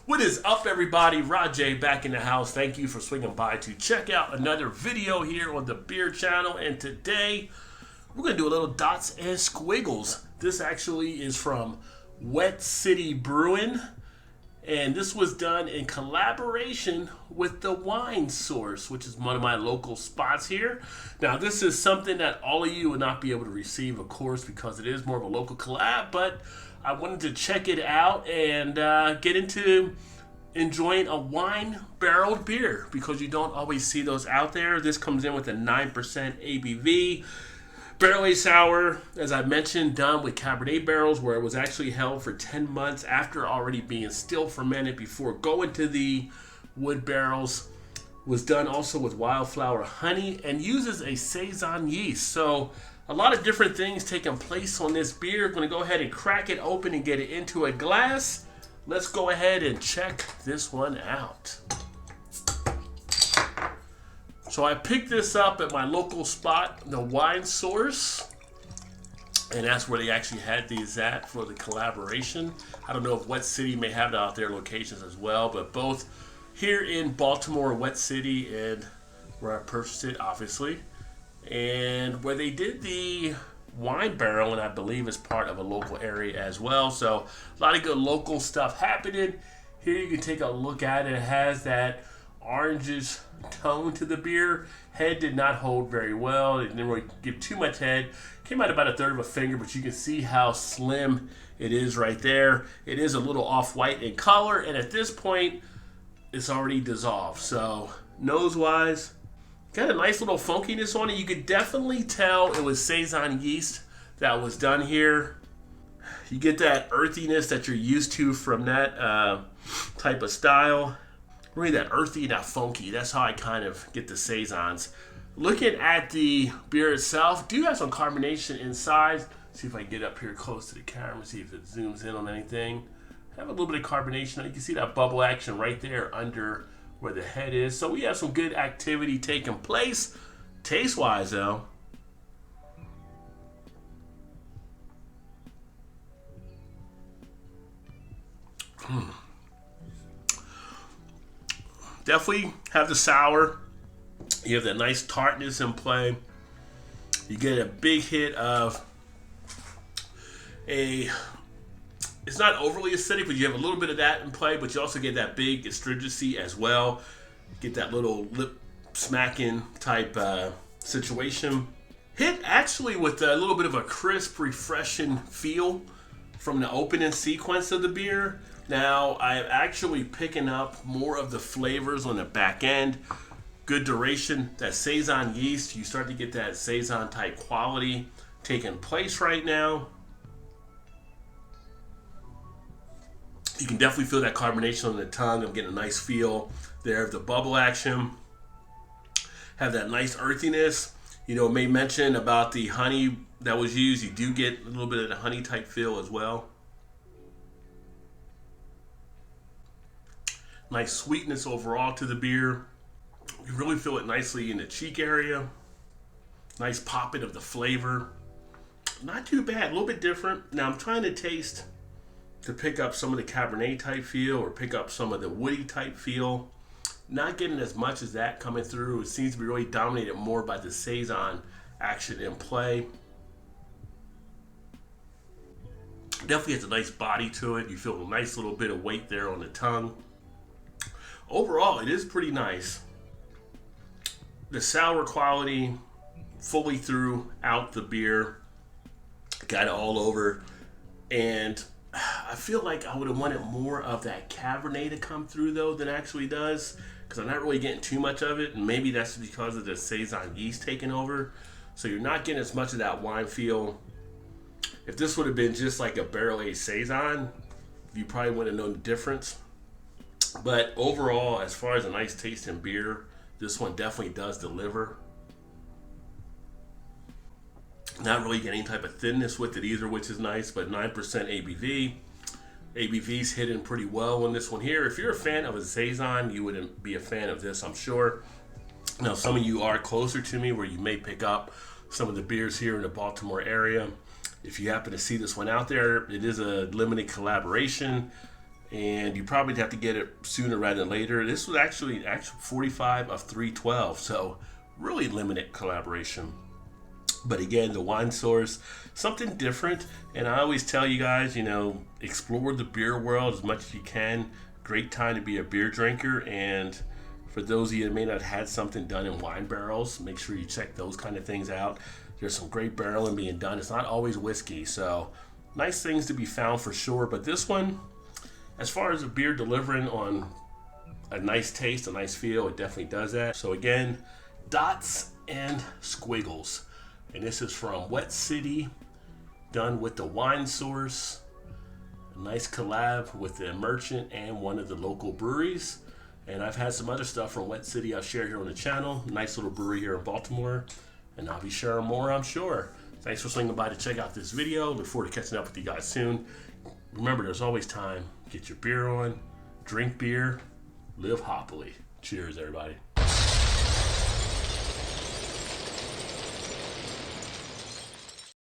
What is up, everybody? Rod J back in the house. Thank you for swinging by to check out another video here on the beer channel. And today we're going to do a little Dots and Squiggles. This actually is from Wet City Brewing, and this was done in collaboration with the Wine Source, which is one of my local spots here. Now, this is something that all of you would not be able to receive, of course, because it is more of a local collab, but I wanted to check it out and get into enjoying a wine barreled beer, because you don't always see those out there. This comes in with a 9% ABV. Barrel-aged sour, as I mentioned, done with Cabernet barrels, where it was actually held for 10 months after already being still fermented before going to the wood barrels. Was done also with wildflower honey and uses a Saison yeast. So a lot of different things taking place on this beer. I'm going to go ahead and crack it open and get it into a glass. Let's go ahead and check this one out. So I picked this up at my local spot, the Wine Source, and that's where they actually had these at for the collaboration. I don't know if Wet City may have it out their locations as well, but both here in Baltimore, Wet City, and where I purchased it, obviously, and where they did the wine barrel, and I believe is part of a local area as well. So a lot of good local stuff happening. Here you can take a look at it. It has that orangish tone to the beer. Head did not hold very well. It didn't really give too much head. Came out about a third of a finger, but you can see how slim it is right there. It is a little off-white in color, and at this point, it's already dissolved. So nose-wise, got a nice little funkiness on it. You could definitely tell it was Saison yeast that was done here. You get that earthiness that you're used to from that type of style. Really that earthy, that funky. That's how I kind of get the Saisons. Looking at the beer itself, do have some carbonation inside. See if I can get up here close to the camera, see if it zooms in on anything. Have a little bit of carbonation. You can see that bubble action right there under where the head is. So we have some good activity taking place. Taste-wise, though, definitely have the sour. You have that nice tartness in play. You get a big hit of it's not overly acidic, but you have a little bit of that in play, but you also get that big astringency as well. Get that little lip smacking type situation. Hit actually with a little bit of a crisp, refreshing feel from the opening sequence of the beer. Now, I'm actually picking up more of the flavors on the back end. Good duration. That Saison yeast, you start to get that Saison type quality taking place right now. You can definitely feel that carbonation on the tongue. I'm getting a nice feel there of the bubble action. Have that nice earthiness. You know, may mention about the honey that was used. You do get a little bit of the honey type feel as well. Nice sweetness overall to the beer. You really feel it nicely in the cheek area. Nice popping of the flavor. Not too bad, a little bit different. Now I'm trying to taste to pick up some of the Cabernet type feel or pick up some of the woody type feel. Not getting as much as that coming through. It seems to be really dominated more by the Saison action in play. Definitely has a nice body to it. You feel a nice little bit of weight there on the tongue. Overall, it is pretty nice. The sour quality fully throughout the beer. Got it all over. And I feel like I would have wanted more of that Cabernet to come through, though, than actually does. Because I'm not really getting too much of it. And maybe that's because of the Saison yeast taking over. So you're not getting as much of that wine feel. If this would have been just like a barrel-aged Saison, you probably wouldn't have known the difference. But overall, as far as a nice tasting beer, this one definitely does deliver. Not really getting any type of thinness with it either, which is nice, but 9% ABV. ABV's hidden pretty well on this one here. If you're a fan of a Saison, you wouldn't be a fan of this, I'm sure. Now, some of you are closer to me where you may pick up some of the beers here in the Baltimore area. If you happen to see this one out there, it is a limited collaboration. and you probably have to get it sooner rather than later. This was actually 45 of 312, so really limited collaboration. But again, the wine source, something different. And I always tell you guys, explore the beer world as much as you can. Great time to be a beer drinker. And for those of you that may not have had something done in wine barrels, make sure you check those kind of things out. There's some great barreling being done. It's not always whiskey, so nice things to be found for sure. But this one, as far as a beer delivering on a nice taste, a nice feel, it definitely does that. So again, Dots and Squiggles. And this is from Wet City, done with the wine source. A nice collab with the merchant and one of the local breweries. And I've had some other stuff from Wet City I'll share here on the channel. Nice little brewery here in Baltimore. And I'll be sharing more, I'm sure. Thanks for swinging by to check out this video. Look forward to catching up with you guys soon. Remember, there's always time. Get your beer on, drink beer, live hoppily. Cheers, everybody.